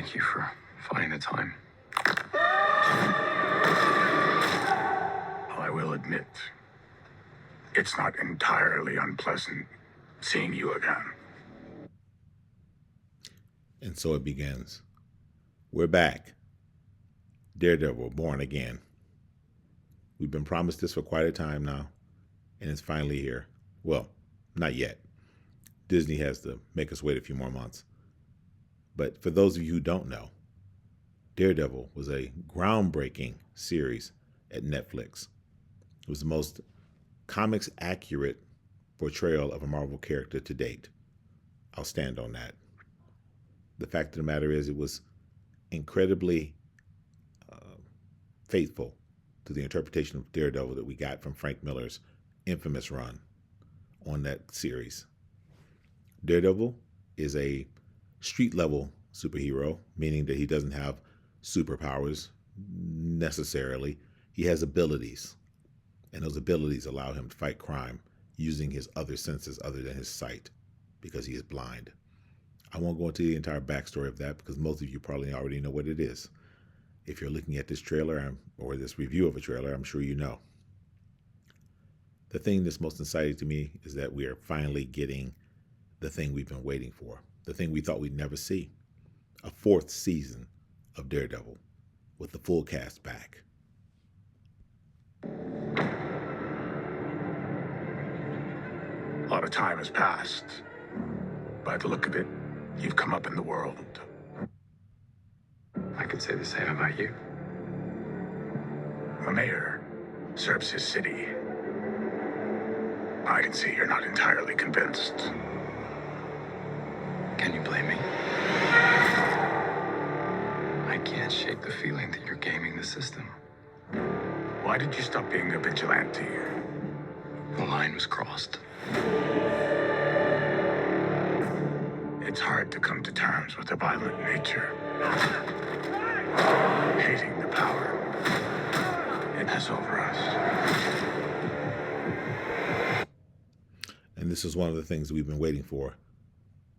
Thank you for finding the time. I will admit, it's not entirely unpleasant seeing you again. And so it begins. We're back. Daredevil, born again. We've been promised this for quite a time now, and it's finally here. Well, not yet. Disney has to make us wait a few more months. But for those of you who don't know, Daredevil was a groundbreaking series at Netflix. It was the most comics accurate portrayal of a Marvel character to date. I'll stand on that. The fact of the matter is, it was incredibly faithful to the interpretation of Daredevil that we got from Frank Miller's infamous run on that series. Daredevil is a street level superhero, meaning that he doesn't have superpowers necessarily. He has abilities, and those abilities allow him to fight crime using his other senses other than his sight, because he is blind. I won't go into the entire backstory of that because most of you probably already know what it is. If you're looking at this trailer or this review of a trailer, I'm sure you know. The thing that's most exciting to me is that we are finally getting the thing we've been waiting for, the thing we thought we'd never see, a 4th season of Daredevil with the full cast back. A lot of time has passed. By the look of it, you've come up in the world. I could say the same about you. The mayor serves his city. I can see you're not entirely convinced. Can you blame me? I can't shake the feeling that you're gaming the system. Why did you stop being a vigilante? The line was crossed. It's hard to come to terms with a violent nature. Hating the power it has over us. And this is one of the things we've been waiting for.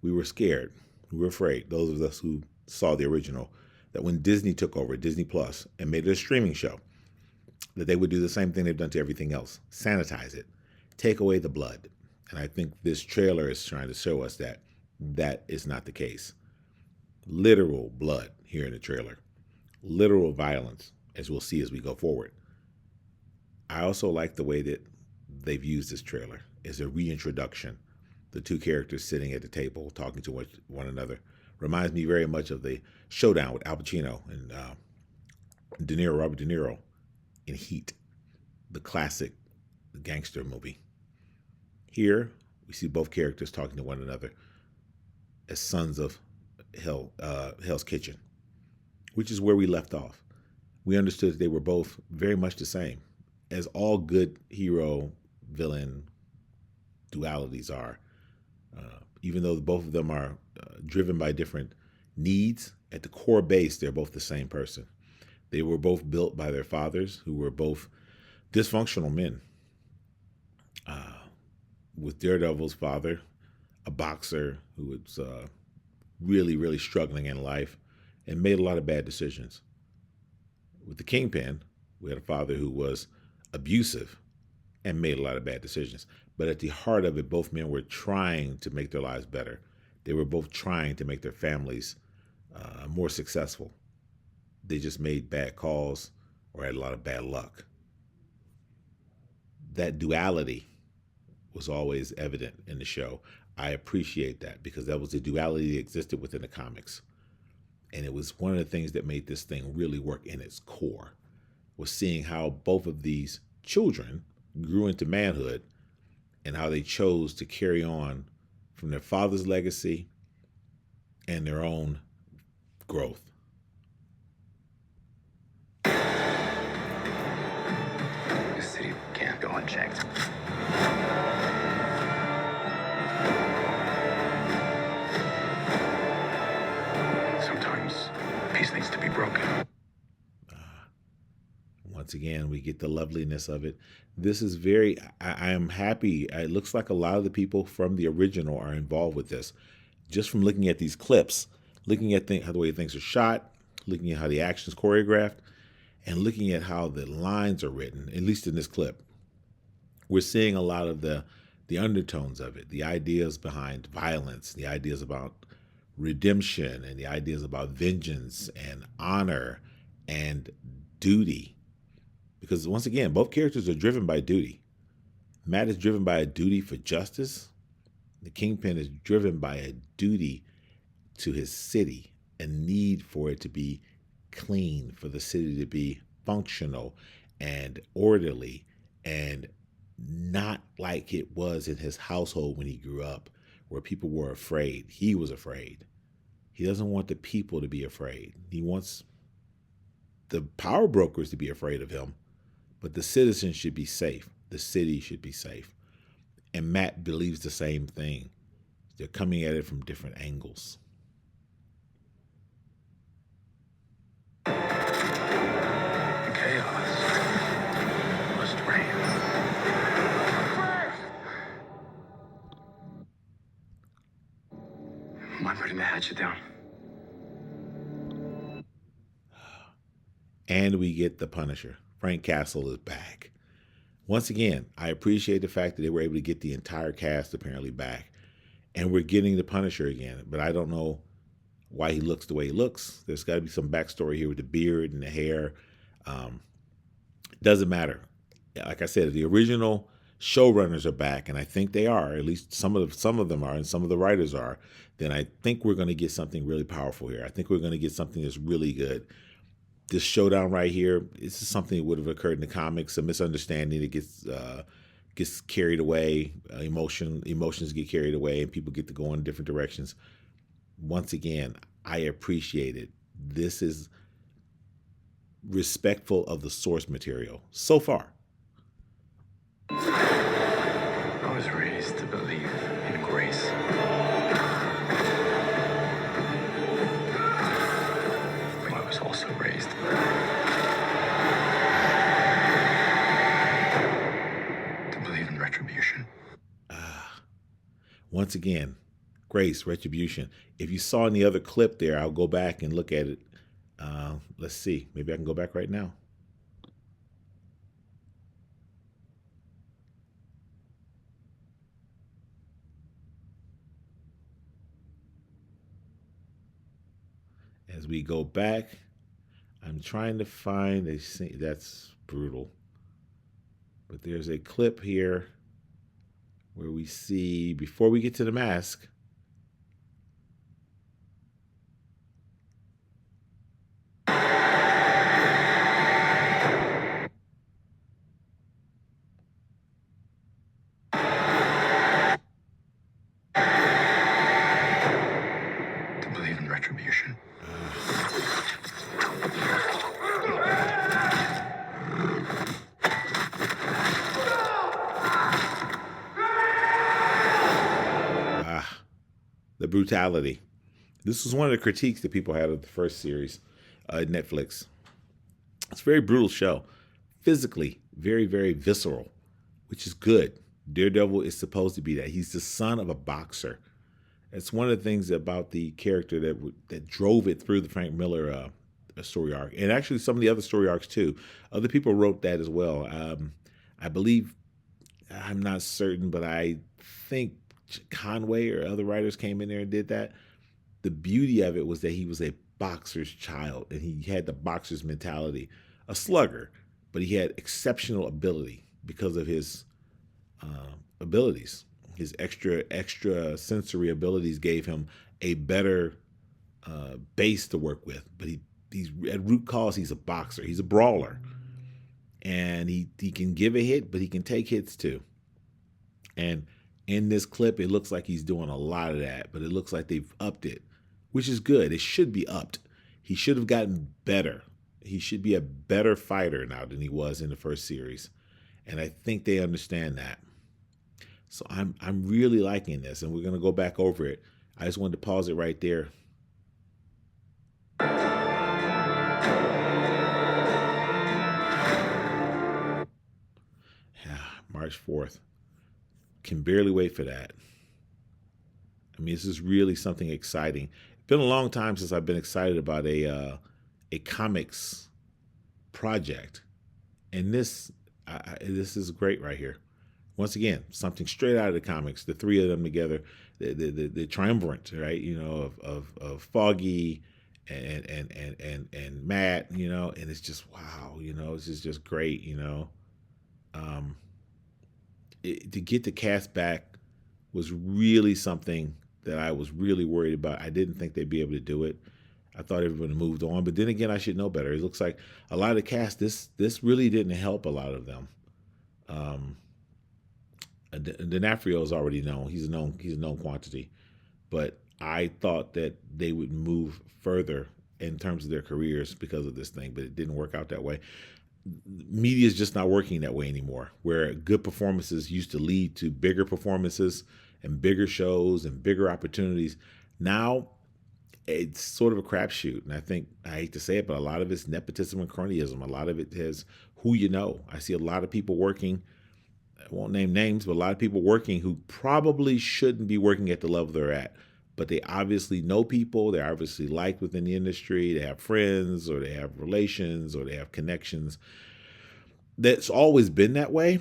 We were scared. We were afraid, those of us who saw the original, that when Disney took over, Disney Plus, and made it a streaming show, that they would do the same thing they've done to everything else. Sanitize it. Take away the blood. And I think this trailer is trying to show us that that is not the case. Literal blood here in the trailer. Literal violence, as we'll see as we go forward. I also like the way that they've used this trailer as a reintroduction. The two characters sitting at the table talking to one another reminds me very much of the showdown with Al Pacino and Robert De Niro in Heat, the classic gangster movie. Here, we see both characters talking to one another as sons of Hell's Kitchen, which is where we left off. We understood that they were both very much the same, as all good hero-villain dualities are. Even though both of them are driven by different needs, at the core base, they're both the same person. They were both built by their fathers, who were both dysfunctional men. With Daredevil's father, a boxer who was really, really struggling in life and made a lot of bad decisions. With the Kingpin, we had a father who was abusive and made a lot of bad decisions. But at the heart of it, both men were trying to make their lives better. They were both trying to make their families more successful. They just made bad calls or had a lot of bad luck. That duality was always evident in the show. I appreciate that because that was the duality that existed within the comics. And it was one of the things that made this thing really work in its core, was seeing how both of these children grew into manhood and how they chose to carry on from their father's legacy and their own growth. This city can't go unchecked. Sometimes peace needs to be broken. Once again, we get the loveliness of it. This is I am happy. It looks like a lot of the people from the original are involved with this. Just from looking at these clips, looking at how the way things are shot, looking at how the action's choreographed, and looking at how the lines are written, at least in this clip. We're seeing a lot of the undertones of it, the ideas behind violence, the ideas about redemption, and the ideas about vengeance and honor and duty. Because once again, both characters are driven by duty. Matt is driven by a duty for justice. The Kingpin is driven by a duty to his city, a need for it to be clean, for the city to be functional and orderly and not like it was in his household when he grew up, where people were afraid. He was afraid. He doesn't want the people to be afraid. He wants the power brokers to be afraid of him, but the citizens should be safe. The city should be safe. And Matt believes the same thing. They're coming at it from different angles. Chaos must reign. I'm putting the hatchet down. And we get the Punisher. Frank Castle is back. Once again, I appreciate the fact that they were able to get the entire cast apparently back. And we're getting the Punisher again. But I don't know why he looks the way he looks. There's got to be some backstory here with the beard and the hair. Doesn't matter. Like I said, the original showrunners are back, and I think they are. At least some of them are, and some of the writers are. Then I think we're going to get something really powerful here. I think we're going to get something that's really good. This showdown right here, this is something that would have occurred in the comics. A misunderstanding that gets carried away. Emotions get carried away, and people get to go in different directions. Once again, I appreciate it. This is respectful of the source material so far. I was raised to believe in grace. But I was also raised to believe in retribution. Once again, grace, retribution. If you saw in the other clip there, I'll go back and look at it. Let's see. Maybe I can go back right now. As we go back, I'm trying to find a scene. That's brutal. But there's a clip here where we see, before we get to the mask, To believe in retribution. the brutality. This was one of the critiques that people had of the first series, Netflix. It's a very brutal show. Physically, very, very visceral, which is good. Daredevil is supposed to be that. He's the son of a boxer. It's one of the things about the character that drove it through the Frank Miller story arc, and actually some of the other story arcs too. Other people wrote that as well. I believe, I'm not certain, but I think Conway or other writers came in there and did that. The beauty of it was that he was a boxer's child, and he had the boxer's mentality, a slugger, but he had exceptional ability because of his abilities. His extra sensory abilities gave him a better base to work with. But he's at root cause, he's a boxer. He's a brawler. And he can give a hit, but he can take hits too. And in this clip, it looks like he's doing a lot of that, but it looks like they've upped it, which is good. It should be upped. He should have gotten better. He should be a better fighter now than he was in the first series. And I think they understand that. So I'm really liking this, and we're going to go back over it. I just wanted to pause it right there. Yeah, March 4th. Can barely wait for that. I mean, this is really something exciting. Been a long time since I've been excited about a comics project, and this is great right here. Once again, something straight out of the comics. The three of them together, the triumvirate, right? Of Foggy and Matt, and it's just wow, it's just great, to get the cast back was really something that I was really worried about. I didn't think they'd be able to do it. I thought everyone moved on, but then again, I should know better. It looks like a lot of the cast, this really didn't help a lot of them. D'Onofrio is already known; he's a known quantity. But I thought that they would move further in terms of their careers because of this thing, but it didn't work out that way. Media is just not working that way anymore, where good performances used to lead to bigger performances and bigger shows and bigger opportunities. Now it's sort of a crapshoot. And I hate to say it, but a lot of it's nepotism and cronyism. A lot of it is who you know. I see a lot of people working, I won't name names, but a lot of people working who probably shouldn't be working at the level they're at. But they obviously know people, they're obviously liked within the industry, they have friends, or they have relations, or they have connections. That's always been that way,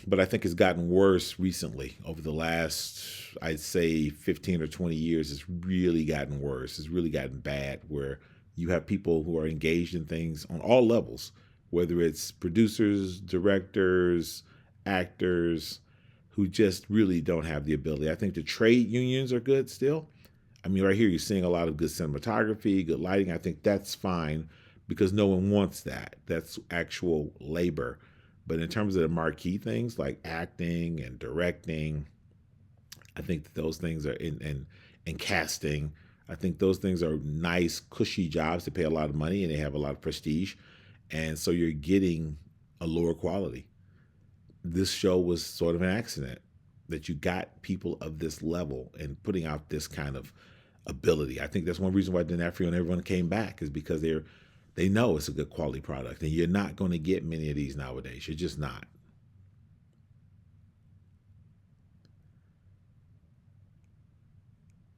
but I think it's gotten worse recently. Over the last, I'd say 15 or 20 years, it's really gotten worse. It's really gotten bad, where you have people who are engaged in things on all levels, whether it's producers, directors, actors, who just really don't have the ability. I think the trade unions are good still. I mean, right here, you're seeing a lot of good cinematography, good lighting. I think that's fine because no one wants that. That's actual labor. But in terms of the marquee things like acting and directing, I think that those things are and casting. I think those things are nice, cushy jobs to pay a lot of money and they have a lot of prestige. And so you're getting a lower quality. This show was sort of an accident that you got people of this level and putting out this kind of ability. I think that's one reason why D'Onofrio and everyone came back, is because they know it's a good quality product, and you're not going to get many of these nowadays. You're just not.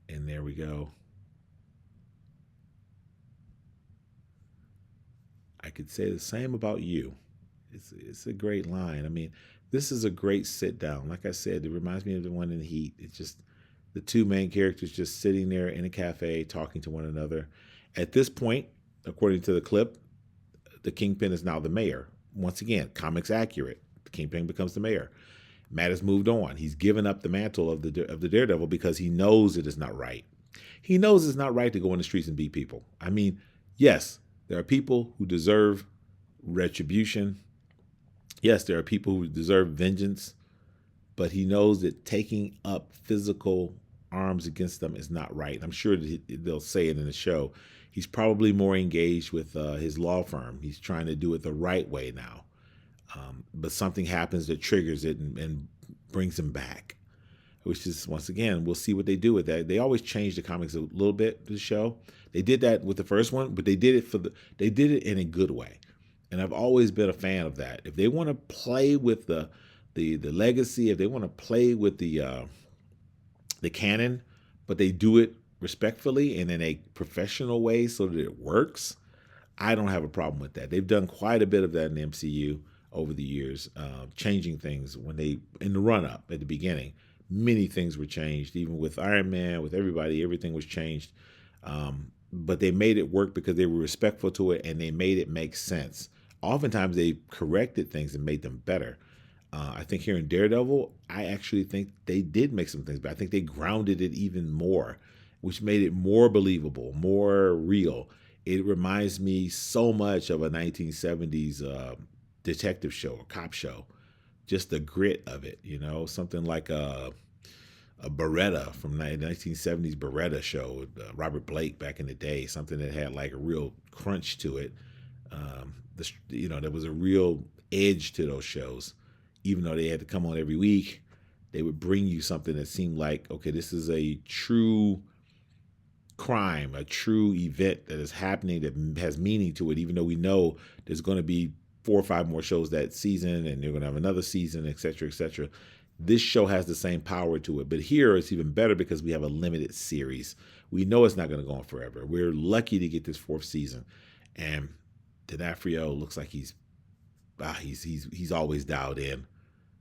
And there we go. I could say the same about you. It's a great line. I mean, this is a great sit down. Like I said, it reminds me of the one in Heat. It's just the two main characters just sitting there in a cafe talking to one another. At this point, according to the clip, the Kingpin is now the mayor. Once again, comics accurate. The Kingpin becomes the mayor. Matt has moved on. He's given up the mantle of the Daredevil because he knows it is not right. He knows it's not right to go in the streets and beat people. I mean, yes, there are people who deserve retribution. Yes, there are people who deserve vengeance, but he knows that taking up physical arms against them is not right. I'm sure that they'll say it in the show. He's probably more engaged with his law firm. He's trying to do it the right way now. But something happens that triggers it and brings him back, which is, once again, we'll see what they do with that. They always change the comics a little bit, the show. They did that with the first one, but they did it in a good way. And I've always been a fan of that. If they want to play with the legacy, if they want to play with the canon, but they do it respectfully and in a professional way so that it works, I don't have a problem with that. They've done quite a bit of that in the MCU over the years, changing things in the run-up at the beginning. Many things were changed, even with Iron Man, with everybody, everything was changed. But they made it work because they were respectful to it and they made it make sense. Oftentimes they corrected things and made them better. I think here in Daredevil, I actually think they did make some things, but I think they grounded it even more, which made it more believable, more real. It reminds me so much of a 1970s detective show, a cop show. Just the grit of it, something like a Beretta from the 1970s Beretta show with Robert Blake back in the day, something that had like a real crunch to it. There was a real edge to those shows. Even though they had to come on every week, they would bring you something that seemed like, okay, this is a true crime, a true event that is happening that has meaning to it, even though we know there's going to be 4 or 5 more shows that season and they're going to have another season, et cetera, et cetera. This show has the same power to it, but here it's even better because we have a limited series. We know it's not going to go on forever. We're lucky to get this fourth season, and D'Onofrio looks like he's always dialed in.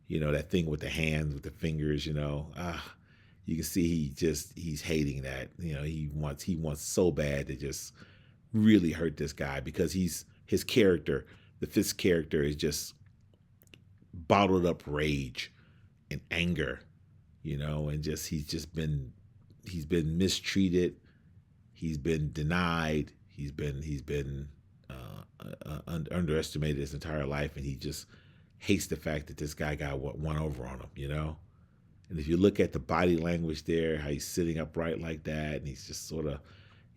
You know, that thing with the hands, with the fingers. You can see he's hating that. You know, he wants so bad to just really hurt this guy because his character, the Fisk character, is just bottled up rage and anger, and he's been mistreated, he's been denied, he's been underestimated his entire life, and he just hates the fact that this guy got one over on him. And if you look at the body language there, how he's sitting upright like that, and he's just sort of,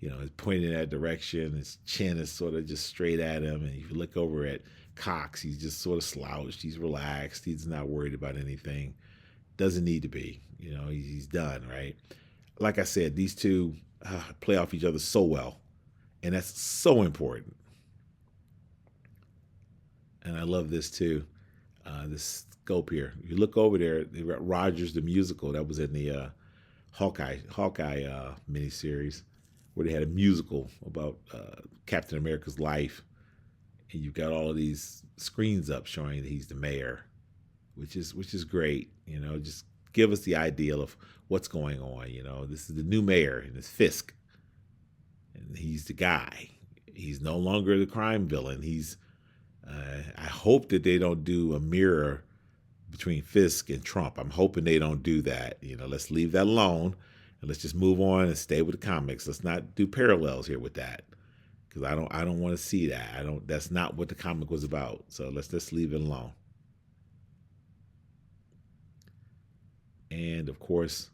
he's pointing in that direction, his chin is sort of just straight at him, and if you look over at Cox, he's just sort of slouched, he's relaxed, he's not worried about anything. Doesn't need to be. He's done, right? Like I said, these two play off each other so well, and that's so important. And I love this too. This scope here. If you look over there, they got Rogers the musical that was in the Hawkeye miniseries, where they had a musical about Captain America's life, and you've got all of these screens up showing that he's the mayor, which is great. Just give us the ideal of what's going on. This is the new mayor, and it's Fisk, and he's the guy. He's no longer the crime villain. I hope that they don't do a mirror between Fisk and Trump. I'm hoping they don't do that. Let's leave that alone, and let's just move on and stay with the comics. Let's not do parallels here with that, because I don't want to see that. That's not what the comic was about. So let's just leave it alone. And of course,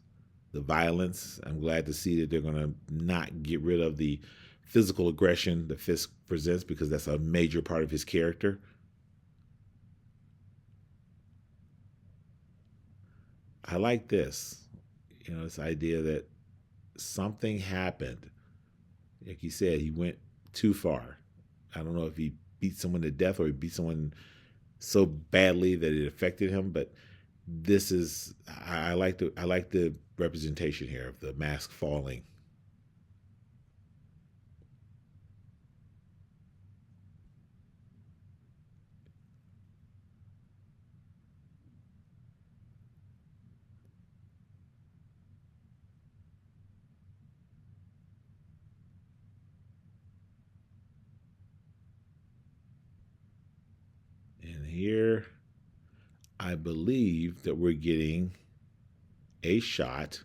the violence. I'm glad to see that they're going to not get rid of the physical aggression that Fisk presents, because that's a major part of his character. I like this, this idea that something happened. Like he said, he went too far. I don't know if he beat someone to death or he beat someone so badly that it affected him, but this is, I like the representation here of the mask falling. And here, I believe that we're getting a shot,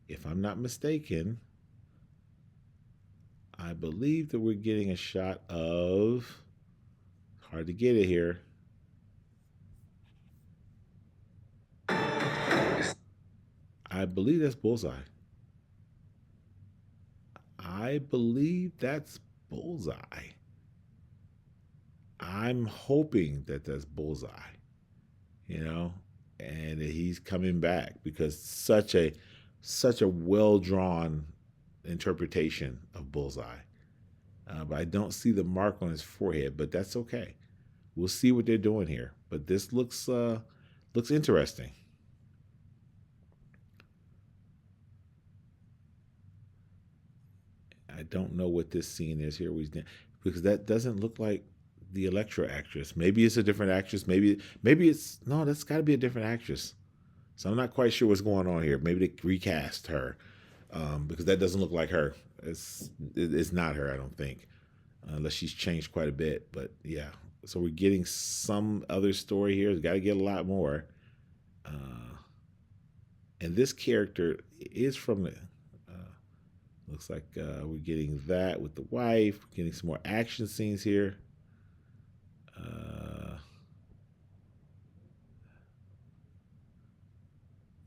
if I'm not mistaken, I believe that we're getting a shot of, hard to get it here. I believe that's Bullseye. I believe that's Bullseye. I'm hoping that that's Bullseye, and that he's coming back, because such a well-drawn interpretation of Bullseye. But I don't see the mark on his forehead, but that's okay. We'll see what they're doing here. But this looks interesting. I don't know what this scene is here, because that doesn't look like the Elektra actress. Maybe it's a different actress. Maybe that's got to be a different actress. So I'm not quite sure what's going on here. Maybe they recast her, because that doesn't look like her. It's not her, I don't think, unless she's changed quite a bit. But yeah, so we're getting some other story here. We've got to get a lot more. And this character is from the. Looks like we're getting that with the wife. We're getting some more action scenes here.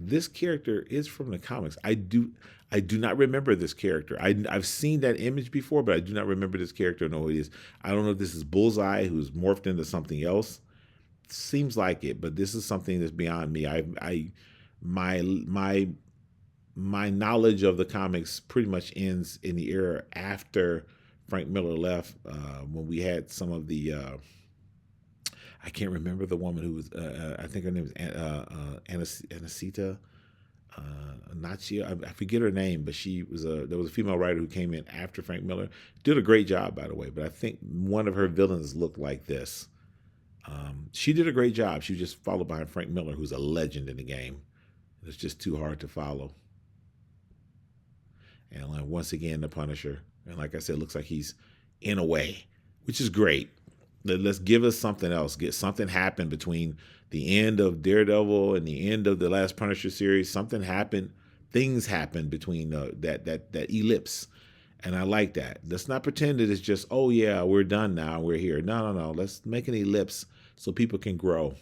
This character is from the comics. I do not remember this character. I've seen that image before, but I do not remember this character. Know who it is. I don't know if this is Bullseye, who's morphed into something else. Seems like it, but this is something that's beyond me. My knowledge of the comics pretty much ends in the era after Frank Miller left, when we had some of the I can't remember the woman who was. I think her name was Anacita. Nachia. I forget her name, but there was a female writer who came in after Frank Miller. Did a great job, by the way. But I think one of her villains looked like this. She did a great job. She was just followed behind Frank Miller, who's a legend in the game. It's just too hard to follow. And once again, the Punisher. And like I said, looks like he's in a way, which is great. Let's give us something else. Get something happen between the end of Daredevil and the end of the last Punisher series. Something happened. Things happened between that ellipse. And I like that. Let's not pretend that it's just, oh yeah, we're done now. We're here. No. Let's make an ellipse so people can grow.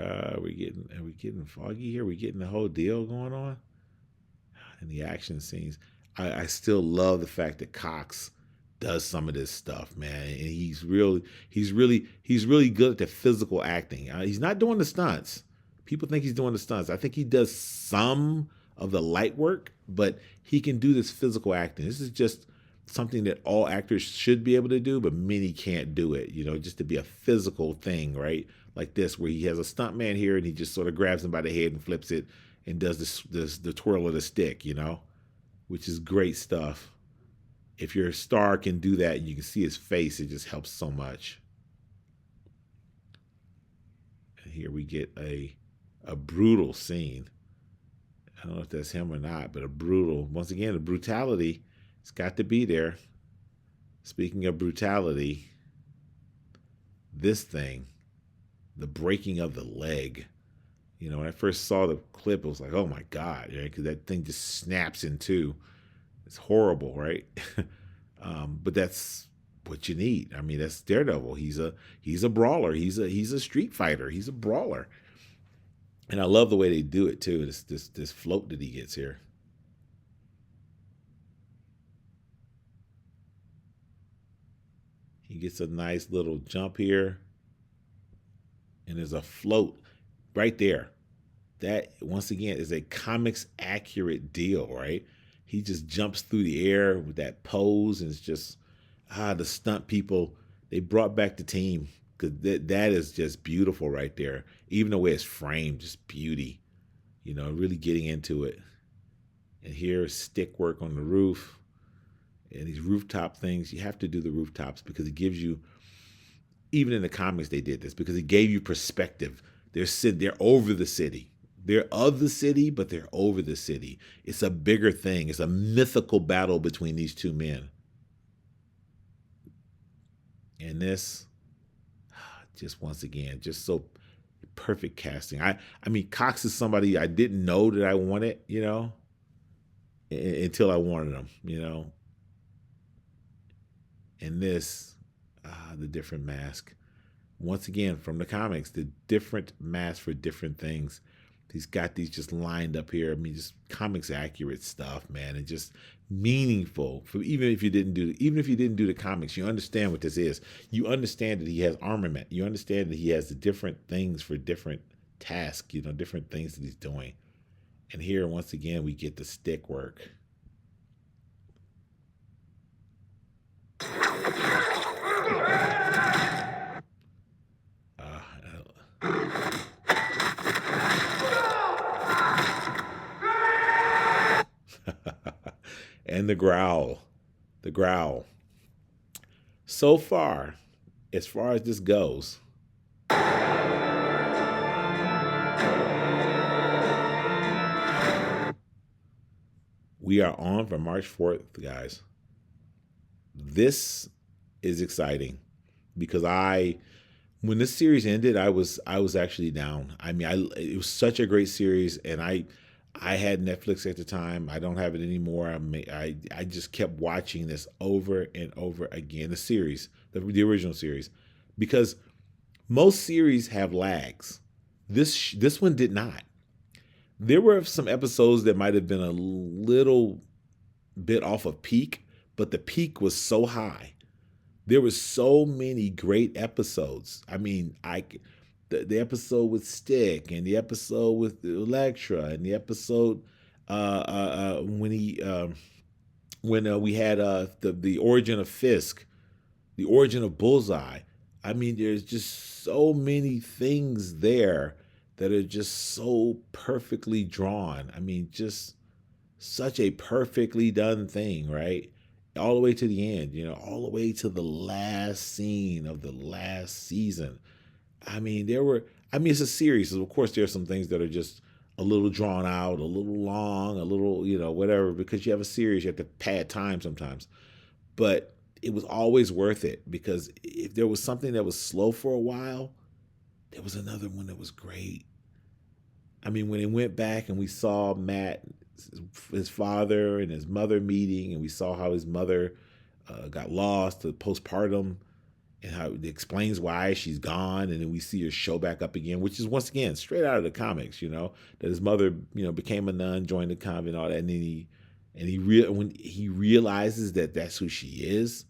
Are we getting foggy here? We getting the whole deal going on? And the action scenes. I still love the fact that Cox does some of this stuff, man. And he's really good at the physical acting. He's not doing the stunts. People think he's doing the stunts. I think he does some of the light work, but he can do this physical acting. This is just something that all actors should be able to do, but many can't do it, just to be a physical thing, right? Like this, where he has a stunt man here and he just sort of grabs him by the head and flips it and does the twirl of the stick, which is great stuff. If your star can do that and you can see his face, it just helps so much. And here we get a brutal scene. I don't know if that's him or not, but once again, the brutality, it's got to be there. Speaking of brutality, this thing, the breaking of the leg. When I first saw the clip, it was like, oh my God, because that thing just snaps in two. It's horrible, right? But that's what you need. I mean, that's Daredevil. He's a brawler. He's a street fighter. He's a brawler. And I love the way they do it too. This float that he gets here. He gets a nice little jump here. And there's a float right there. That, once again, is a comics accurate deal, right? He just jumps through the air with that pose, and it's just, the stunt people, they brought back the team, because that is just beautiful right there. Even the way it's framed, just beauty, really getting into it. And here's stick work on the roof, and these rooftop things. You have to do the rooftops because it gives you, even in the comics they did this, because it gave you perspective. They're over the city. They're of the city, but they're over the city. It's a bigger thing. It's a mythical battle between these two men. And this, just once again, just so perfect casting. I mean, Cox is somebody I didn't know that I wanted, until I wanted him, And this, the different mask. Once again, from the comics, the different masks for different things. He's got these just lined up here. I mean, just comics accurate stuff, man, and just meaningful. Even if you didn't do the comics, you understand what this is. You understand that he has armament. You understand that he has the different things for different tasks. Different things that he's doing. And here, once again, we get the stick work. And the growl. So far as this goes, we are on for March 4th, guys. This is exciting because when this series ended, I was actually down. I mean, it was such a great series, and I had Netflix at the time. I don't have it anymore. I just kept watching this over and over again. The series, the original series, because most series have lags. This one did not. There were some episodes that might have been a little bit off of peak, but the peak was so high. There were so many great episodes. I mean, the episode with Stick, and the episode with Elektra, and the episode, when he when we had the origin of Fisk, the origin of Bullseye. I mean, there's just so many things there that are just so perfectly drawn. I mean, just such a perfectly done thing, right? All the way to the end, all the way to the last scene of the last season. I mean, it's a series. So of course, there are some things that are just a little drawn out, a little long, a little, whatever, because you have a series, you have to pad time sometimes. But it was always worth it because if there was something that was slow for a while, there was another one that was great. I mean, when it went back and we saw Matt, his father and his mother meeting, and we saw how his mother got lost to postpartum, and how it explains why she's gone, and then we see her show back up again, which is once again straight out of the comics. That his mother, became a nun, joined the convent, all that, and then when he realizes that that's who she is.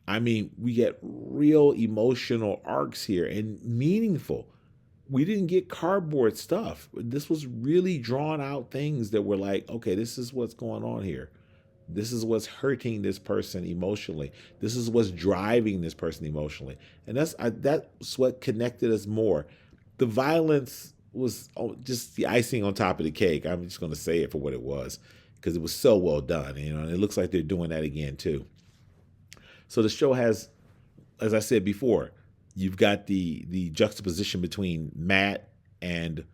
I mean, we get real emotional arcs here and meaningful. We didn't get cardboard stuff. This was really drawn out things that were like, okay, this is what's going on here. This is what's hurting this person emotionally. This is what's driving this person emotionally. And that's what connected us more. The violence was just the icing on top of the cake. I'm just going to say it for what it was because it was so well done. And it looks like they're doing that again too. So the show has, as I said before, you've got the juxtaposition between Matt and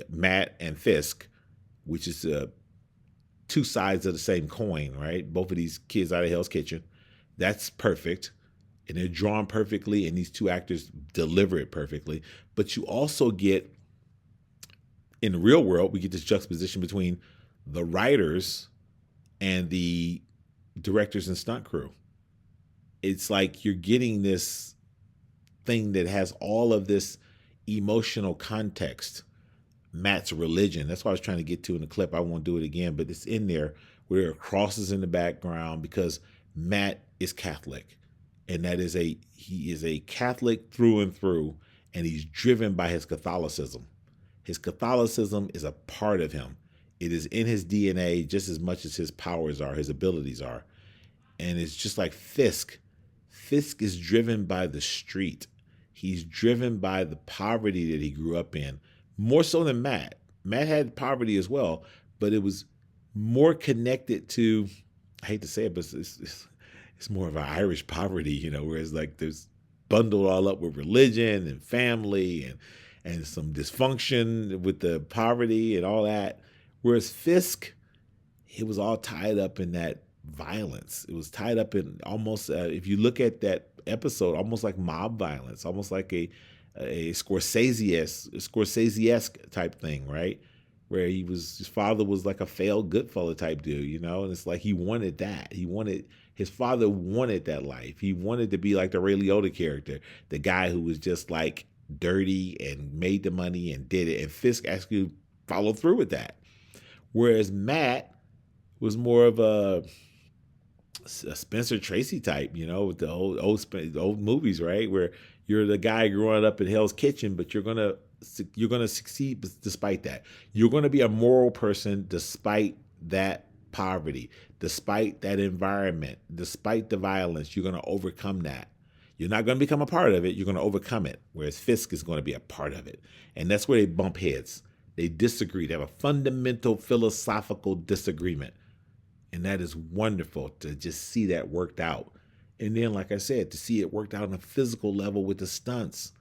Matt and Fisk, which is two sides of the same coin, right? Both of these kids out of Hell's Kitchen. That's perfect. And they're drawn perfectly, and these two actors deliver it perfectly. But you also get, in the real world, we get this juxtaposition between the writers and the directors and stunt crew. It's like you're getting this thing that has all of this emotional context. Matt's religion. That's what I was trying to get to in the clip. I won't do it again, but it's in there where there are crosses in the background because Matt is Catholic. And he is a Catholic through and through, and he's driven by his Catholicism. His Catholicism is a part of him. It is in his DNA just as much as his powers are, his abilities are. And it's just like Fisk. Fisk is driven by the street. He's driven by the poverty that he grew up in. More so than Matt. Matt had poverty as well, but it was more connected to, I hate to say it, but it's more of an Irish poverty, whereas like there's bundled all up with religion and family and some dysfunction with the poverty and all that. Whereas Fisk, it was all tied up in that violence. It was tied up in almost, if you look at that episode, almost like mob violence, almost like a Scorsese-esque type thing, right? Where his father was like a failed Goodfellas type dude, and it's like he wanted that. His father wanted that life. He wanted to be like the Ray Liotta character, the guy who was just like dirty and made the money and did it. And Fisk actually followed through with that. Whereas Matt was more of a Spencer Tracy type, with the old movies, right? Where you're the guy growing up in Hell's Kitchen, but you're gonna succeed despite that. You're gonna be a moral person despite that poverty, despite that environment, despite the violence. You're gonna overcome that. You're not gonna become a part of it. You're gonna overcome it. Whereas Fisk is gonna be a part of it, and that's where they bump heads. They disagree. They have a fundamental philosophical disagreement. And that is wonderful to just see that worked out. And then, like I said, to see it worked out on a physical level with the stunts.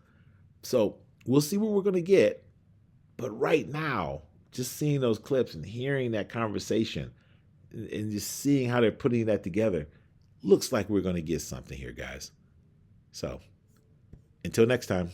So we'll see what we're going to get. But right now, just seeing those clips and hearing that conversation and just seeing how they're putting that together, looks like we're going to get something here, guys. So until next time.